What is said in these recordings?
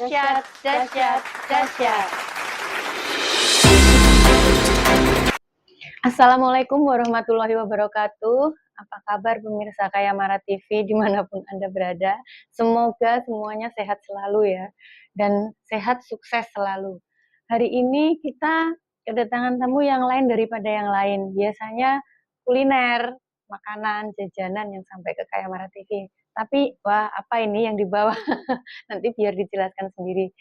Dahsyat, dahsyat, dahsyat. Assalamualaikum warahmatullahi wabarakatuh. Apa kabar pemirsa Kayamara TV dimanapun Anda berada? Semoga semuanya sehat selalu ya. Dan sehat sukses selalu. Hari ini kita kedatangan tamu yang lain daripada yang lain. Biasanya kuliner, makanan, jajanan yang sampai ke Kayamara TV. Tapi wah apa ini yang dibawa? Nanti biar dijelaskan sendiri.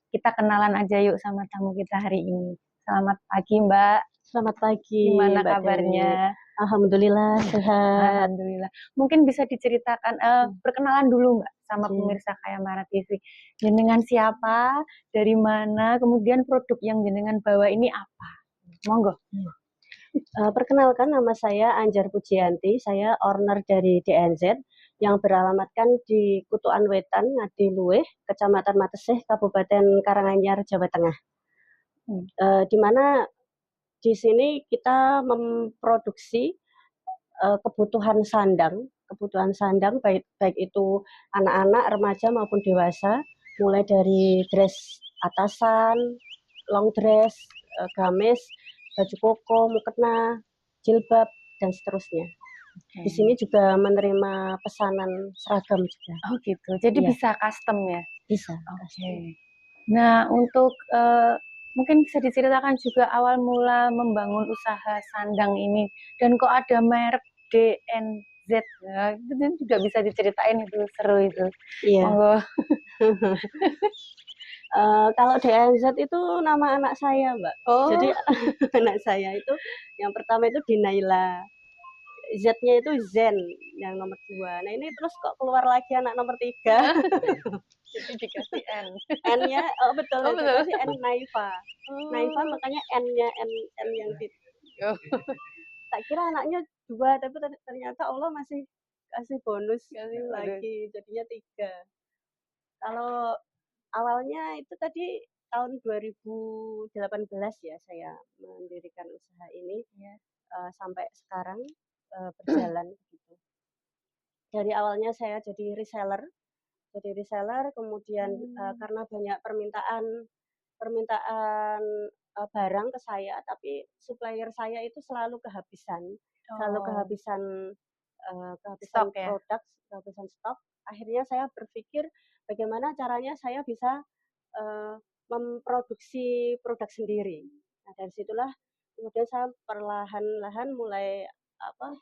Kita kenalan aja yuk sama tamu kita hari ini. Selamat pagi Mbak. Selamat pagi, Gimana Mbak kabarnya? Dewi. Alhamdulillah sehat. Alhamdulillah. Mungkin bisa diceritakan, perkenalan dulu Mbak sama pemirsa Kayamara TV. Jenengan siapa? Dari mana? Kemudian produk yang jenengan bawa ini apa? Monggo. Perkenalkan, nama saya Anjar Pujianti. Saya owner dari DNZ yang beralamatkan di Kutuan Wetan, Ngadiluwih, Kecamatan Matesih, Kabupaten Karanganyar, Jawa Tengah. Di mana di sini kita memproduksi kebutuhan sandang baik itu anak-anak, remaja maupun dewasa, mulai dari dress atasan, long dress, gamis, baju koko, mukena, jilbab, dan seterusnya. Di sini juga menerima pesanan seragam juga. Oh gitu, jadi bisa custom ya? Bisa. Oke. Nah untuk mungkin bisa diceritakan juga awal mula membangun usaha sandang ini dan kok ada merek DNZ ya, itu juga bisa diceritain itu seru itu. Iya. Monggo. Kalau DNZ itu nama anak saya, Mbak. Oh. Jadi anak saya itu yang pertama itu Dinaila, Z-nya itu Zen yang nomor 2. Nah ini terus kok keluar lagi anak nomor 3. Jadi dikasih N. N-nya, oh betul, dikasih N Naifa. Naifa makanya N-nya N yang tak kira anaknya 2, tapi ternyata Allah masih kasih bonus lagi, jadinya 3. Kalau awalnya itu tadi tahun 2018 ya saya mendirikan usaha ini, sampai sekarang berjalan begitu. Dari awalnya saya jadi reseller, kemudian karena banyak permintaan barang ke saya, tapi supplier saya itu selalu kehabisan Stok ya? produk, kehabisan stok. Akhirnya saya berpikir bagaimana caranya saya bisa memproduksi produk sendiri. Nah dari situlah kemudian saya perlahan-lahan mulai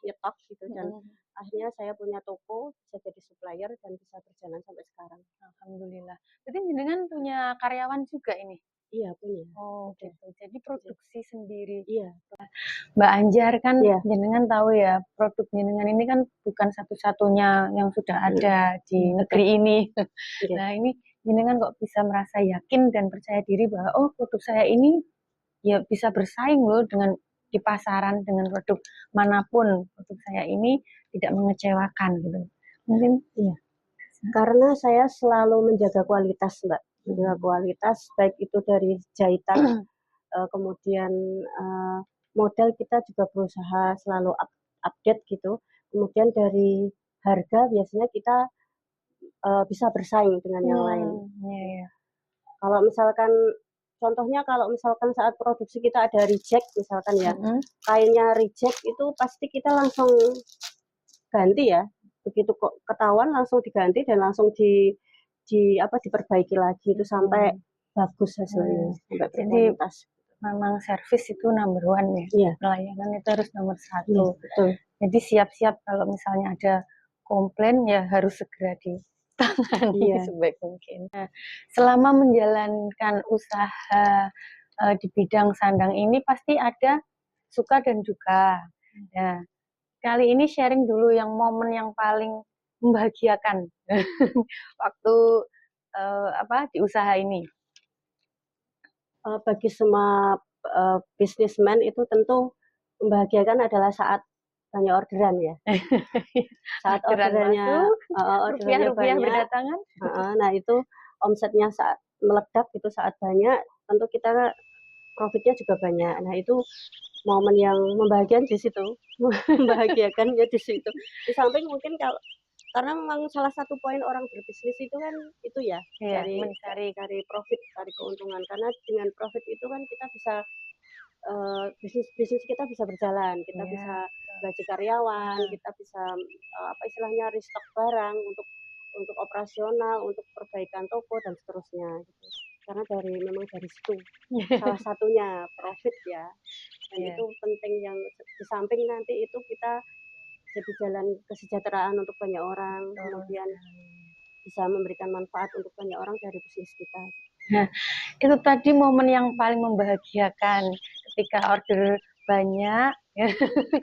nyetok gitu, dan akhirnya saya punya toko, bisa jadi supplier dan bisa berjalan sampai sekarang. Alhamdulillah. Jadi jenengan punya karyawan juga ini? Iya punya. Oh gitu. Jadi produksi sendiri. Iya. Mbak Anjar kan jenengan tahu ya, produk jenengan ini kan bukan satu-satunya yang sudah ada di negeri ini. Nah ini jenengan kok bisa merasa yakin dan percaya diri bahwa oh produk saya ini ya bisa bersaing loh dengan di pasaran dengan produk manapun, produk saya ini tidak mengecewakan gitu. Mungkin karena saya selalu menjaga kualitas, Mbak. Menjaga kualitas baik itu dari jahitan, kemudian model kita juga berusaha selalu update gitu. Kemudian dari harga biasanya kita bisa bersaing dengan yang lain. Kalau misalkan contohnya kalau misalkan saat produksi kita ada reject misalkan ya, kainnya reject itu pasti kita langsung ganti ya. Begitu kok ketahuan langsung diganti dan langsung diperbaiki lagi itu sampai bagus hasilnya, sampai berkualitas. Memang servis itu number one ya. Pelayanan itu harus nomor 1. Betul. Jadi siap-siap kalau misalnya ada komplain ya harus segera ditangani sebaik mungkin. Nah, selama menjalankan usaha di bidang sandang ini pasti ada suka dan duka. Nah, kali ini sharing dulu yang momen yang paling membahagiakan waktu di usaha ini. Bagi semua bisnismen itu tentu membahagiakan adalah saat banyak orderan ya. Saat orderannya rupiah berdatangan. Nah itu omsetnya saat meledak itu saat banyak, tentu kita profitnya juga banyak. Nah itu momen yang membahagiakan di situ, membahagiakannya di situ. Di samping mungkin kalau karena memang salah satu poin orang berbisnis itu kan itu ya, Iya, cari profit, cari keuntungan. Karena dengan profit itu kan kita bisa bisnis kita bisa berjalan, kita iya, bisa gaji karyawan, betul. kita bisa apa istilahnya restock barang untuk operasional, untuk perbaikan toko dan seterusnya gitu. Karena memang dari situ salah satunya profit ya. Dan Iya. itu penting yang di samping nanti itu kita jadi jalan kesejahteraan untuk banyak orang, Betul kemudian sekali. bisa memberikan manfaat untuk banyak orang dari bisnis kita. Nah, itu tadi momen yang paling membahagiakan ketika order banyak, ya,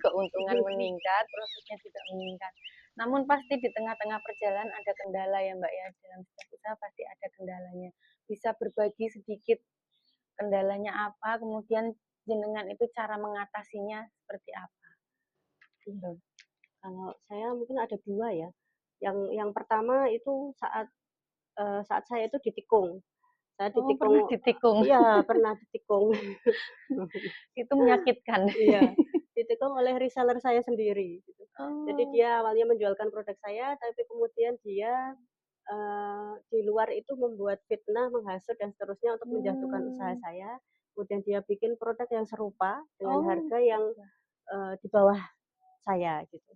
keuntungan meningkat, profitnya juga meningkat. Namun pasti di tengah-tengah perjalanan ada kendala ya Mbak ya, dalam setiap usaha pasti ada kendalanya. Bisa berbagi sedikit kendalanya apa, kemudian jenengan itu cara mengatasinya seperti apa? Gitu. Kalau saya mungkin ada dua ya. Yang pertama itu saat saya itu ditikung. Saya Oh, pernah ditikung, ditikung. iya pernah ditikung. Itu menyakitkan. Iya, ditikung oleh reseller saya sendiri. Gitu. Jadi Oh. dia awalnya menjualkan produk saya, tapi kemudian dia di luar itu membuat fitnah, menghasut dan seterusnya untuk menjatuhkan usaha Hmm. saya. Kemudian dia bikin produk yang serupa dengan Oh, harga yang di bawah saya gitu.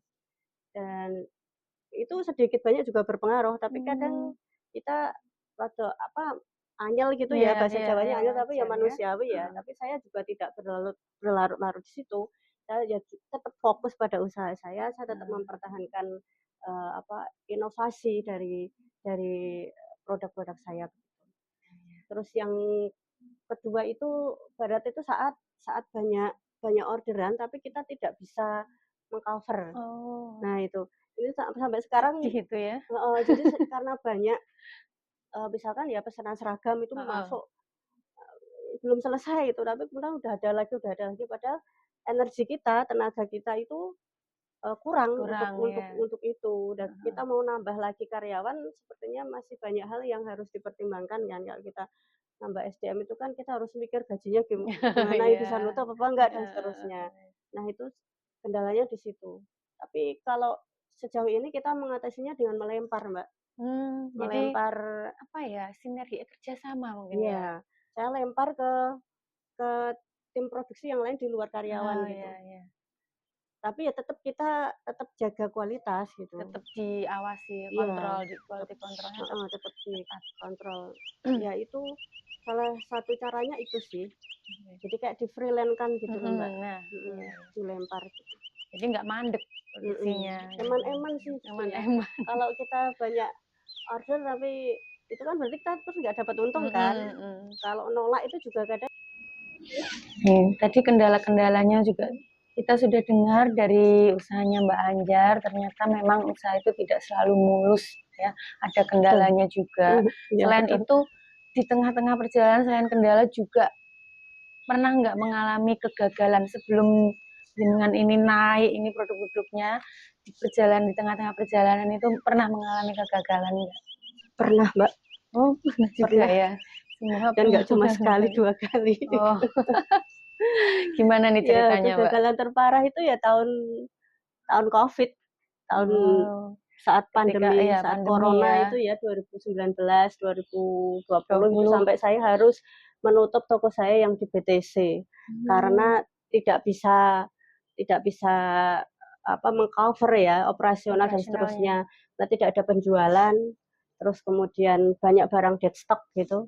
Dan itu sedikit banyak juga berpengaruh, tapi hmm. kadang kita rada apa, anyel gitu ya, Iya, bahasa iya, iya, Jawanya anyel, tapi ya wajar ya. manusiawi ya. Heeh. Tapi saya juga tidak berlarut-larut di situ. Saya ya tetap fokus pada usaha saya tetap Heeh. mempertahankan, inovasi dari produk-produk saya. Terus yang kedua itu barat itu saat saat banyak banyak orderan, tapi kita tidak bisa meng-cover. Oh, Nah itu, ini sampai sekarang sedih itu ya? jadi karena banyak, misalkan ya pesanan seragam itu Heeh. masuk, belum selesai itu, tapi kemudian udah ada lagi, padahal energi kita, tenaga kita itu, kurang Kurang ya. untuk itu, dan Heeh. kita mau nambah lagi karyawan sepertinya masih banyak hal yang harus dipertimbangkan kan, kalau kita nambah SDM itu kan kita harus mikir gajinya gimana, Iya. bisa nutup apa enggak dan Heeh, seterusnya. heeh. Nah itu kendalanya di situ. Tapi kalau sejauh ini kita mengatasinya dengan melempar, Mbak. Jadi Melempar, apa ya, sinergi kerjasama mungkin ya? iya, saya lempar ke tim produksi yang lain di luar karyawan Oh, gitu. iya, iya. Tapi ya kita tetap jaga kualitas gitu. Tetap diawasi, Iya, kontrol, di tetap quality kontrolnya heeh, tetap tetap ketat. dikontrol. Ya itu salah satu caranya itu sih. Oke. Jadi kayak di-freelance-kan gitu loh, Mbak. Nah, Mhm, iya. dilempar gitu. Jadi nggak mandek produksinya. Eman-eman sih ya. Eman-eman. Kalau kita banyak order tapi itu kan berarti kita terus nggak dapat untung Mhm, kan. mhm. Kalau nolak itu juga kadang. Tadi kendala-kendalanya juga kita sudah dengar dari usahanya Mbak Anjar, ternyata memang usaha itu tidak selalu mulus ya, ada Betul. kendalanya juga. Iya Selain betul. itu, di tengah-tengah perjalanan selain kendala juga pernah nggak mengalami kegagalan sebelum dengan ini naik, ini produk-produknya di tengah-tengah perjalanan itu pernah mengalami kegagalan nggak? Pernah, Mbak, Oh, pernah juga pernah, ya. Semua dan pernah nggak cuma sekali, mengalami. 2 kali. Oh, gimana nih Ya ceritanya, Mbak? kegagalan terparah itu ya tahun tahun Covid, tahun Oh, saat ketika pandemi, ya saat pandemi corona ya, itu ya 2019, 2020 itu 20. sampai saya harus menutup toko saya yang di BTC. Hmm, Karena tidak bisa tidak bisa apa, meng-cover ya, operasional dan operasionalnya. seterusnya. Nah, tidak ada penjualan, terus kemudian banyak barang dead stock gitu.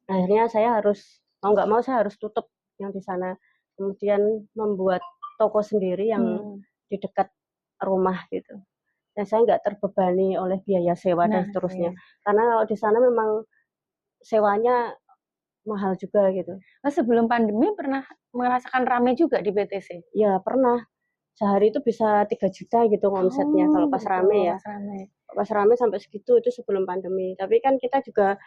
Akhirnya saya harus mau nggak mau saya harus tutup yang di sana. Kemudian membuat toko sendiri yang Hmm. di dekat rumah gitu. Dan saya nggak terbebani oleh biaya sewa dan Nah, seterusnya. iya. Karena kalau di sana memang sewanya mahal juga gitu. Mas sebelum pandemi pernah merasakan rame juga di BTC? Ya pernah, sehari itu bisa 3 juta gitu omsetnya Oh, kalau pas gitu, rame ya. Mas rame. Pas rame sampai segitu itu sebelum pandemi. Tapi kan kita juga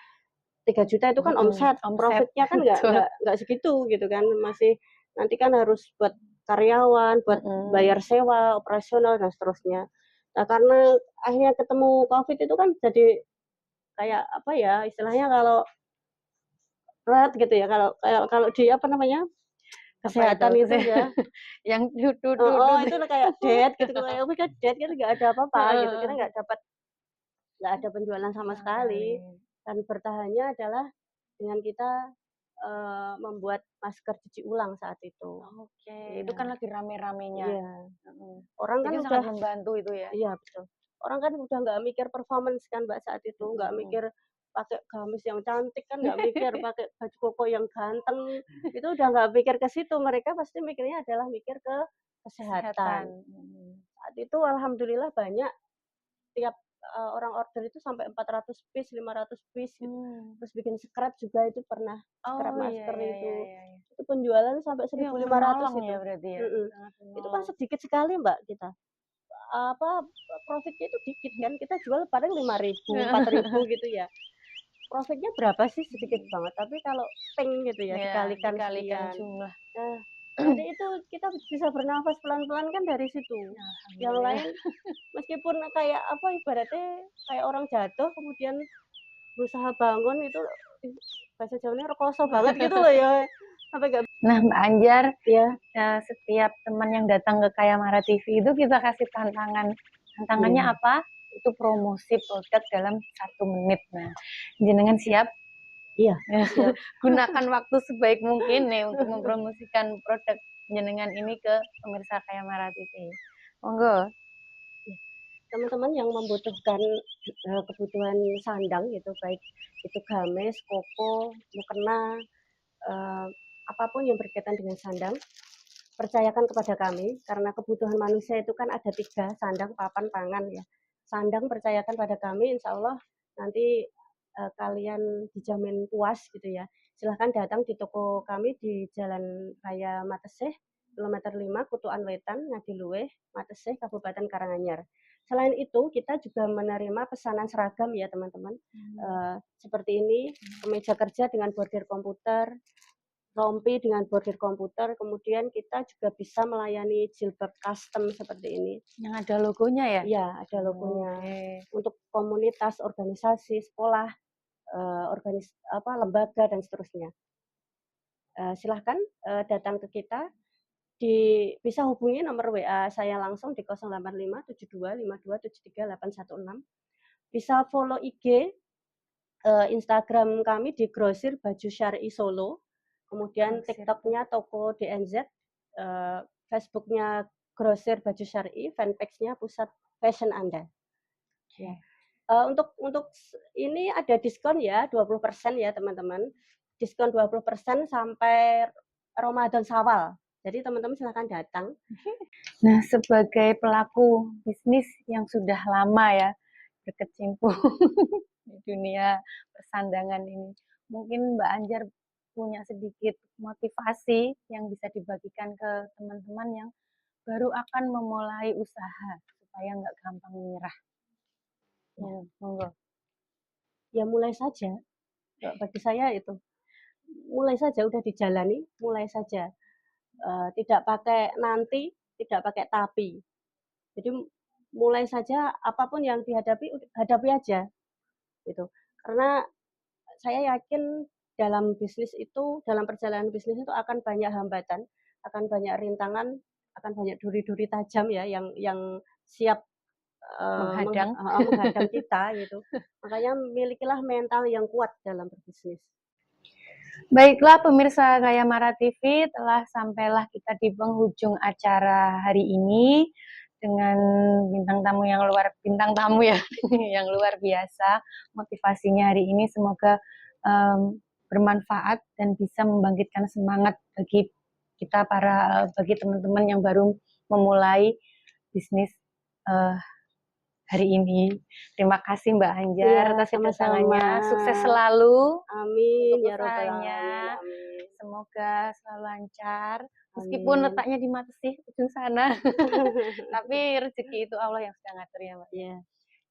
3 juta itu kan omset, Omset, profitnya kan betul. nggak segitu gitu kan, masih nanti kan harus buat karyawan, buat Mm-mm. bayar sewa, operasional dan seterusnya. Nah, karena akhirnya ketemu Covid itu kan jadi kayak apa ya, istilahnya kalau berat gitu ya, kalau kalau kalau di apa namanya, kesehatan itu ya. Yang Oh, itu kayak diet gitu, kayak kan diet kan nggak ada apa-apa gitu, kita nggak ada penjualan sama sekali. Dan bertahannya adalah dengan kita membuat masker cuci ulang saat itu. Oke, itu Iya. kan lagi rame-ramenya. Iya. Orang kan Jadi udah sangat membantu itu ya. iya betul. Orang kan udah nggak mikir performance kan Mbak saat itu, nggak mikir pakai gamis yang cantik kan, nggak mikir pakai baju koko yang ganteng, itu udah nggak mikir ke situ, mereka pasti mikirnya adalah mikir ke kesehatan. Saat itu alhamdulillah banyak, tiap orang order itu sampai 400 piece, 500 piece gitu. Terus bikin scrap juga itu pernah, scrap Oh, iya masker iya itu. iya iya. Itu penjualan sampai Iya, 1.500 menolong itu. ya berarti ya? Mhm. Sangat Itu kan menolong. sedikit sekali Mbak kita. Profitnya itu dikit kan, kita jual paling 5.000, 4.000 gitu ya. Profitnya berapa sih? Sedikit banget, tapi kalau peng gitu ya, Ya, dikalikan dikalikan sekian. jumlah. Nah, jadi itu kita bisa bernafas pelan-pelan kan dari situ. Yang Alhamdulillah. lain meskipun kayak apa, ibaratnya kayak orang jatuh kemudian berusaha bangun itu, bahasa Jawanya rekoso banget gitu loh ya, sampai nggak. Nah, Mbak Anjar, Ya, setiap teman yang datang ke Kayamara TV itu kita kasih tantangan. Tantangannya iya. apa? Itu promosi produk dalam 1 menit. Nah, jenengan siap? Iya, siap. Gunakan waktu sebaik mungkin nih untuk mempromosikan produk jenengan ini ke pemirsa Kayamara TV. Monggo. Teman-teman yang membutuhkan kebutuhan sandang gitu, baik itu gamis, koko, mukena, apapun yang berkaitan dengan sandang, percayakan kepada kami, karena kebutuhan manusia itu kan ada 3, sandang, papan, pangan ya. Sandang percayakan pada kami, insya Allah nanti kalian dijamin puas gitu ya. Silahkan datang di toko kami di Jalan Raya Matesih, kilometer 5, Kutuan Wetan, Ngadiluweh, Matesih, Kabupaten Karanganyar. Selain itu, kita juga menerima pesanan seragam ya teman-teman. Seperti ini, kemeja kerja dengan bordir komputer, rompi dengan bordir komputer, kemudian kita juga bisa melayani jilbab custom seperti ini. Yang ada logonya ya? Iya, ada logonya. Untuk komunitas, organisasi, sekolah, lembaga dan seterusnya. Silahkan datang ke kita, bisa hubungi nomor WA saya langsung di 085 72 52 73 816. Bisa follow IG, Instagram kami di Grosir Baju Syar'i Solo. Kemudian TikTok-nya Toko DNZ, Facebook-nya Grosir Baju Syar'i, fanpage-nya Pusat Fashion Anda. Ya. Untuk ini ada diskon ya, 20% ya teman-teman. Diskon 20% sampai Ramadan Syawal. Jadi teman-teman silahkan datang. Nah, sebagai pelaku bisnis yang sudah lama ya berkecimpung di dunia persandangan ini, mungkin Mbak Anjar punya sedikit motivasi yang bisa dibagikan ke teman-teman yang baru akan memulai usaha supaya nggak gampang menyerah. Monggo. Ya mulai saja. Bagi saya itu mulai saja, udah dijalani, mulai saja. Tidak pakai nanti, tidak pakai tapi. Jadi mulai saja, apapun yang dihadapi, hadapi aja gitu. Karena saya yakin dalam bisnis itu, dalam perjalanan bisnis itu akan banyak hambatan, akan banyak rintangan, akan banyak duri-duri tajam ya yang siap menghadang kita gitu. Makanya milikilah mental yang kuat dalam berbisnis. Baiklah pemirsa Kayamara TV, telah sampailah kita di penghujung acara hari ini dengan bintang tamu yang yang luar biasa. Motivasinya hari ini semoga bermanfaat dan bisa membangkitkan semangat bagi kita bagi teman-teman yang baru memulai bisnis hari ini. Terima kasih Mbak Anjar atas kedatangannya. Sukses selalu. Amin untuk ya rabbal usahanya. alamin. Semoga selalu lancar. Meskipun letaknya di Matesih ujung sana, tapi rezeki itu Allah yang sudah ngatur ya Mbak. Yeah.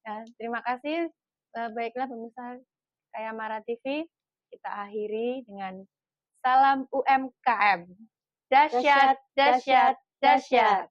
Nah, terima kasih. Baiklah pemirsa Kayamara TV, kita akhiri dengan salam UMKM. Dahsyat, dahsyat, dahsyat.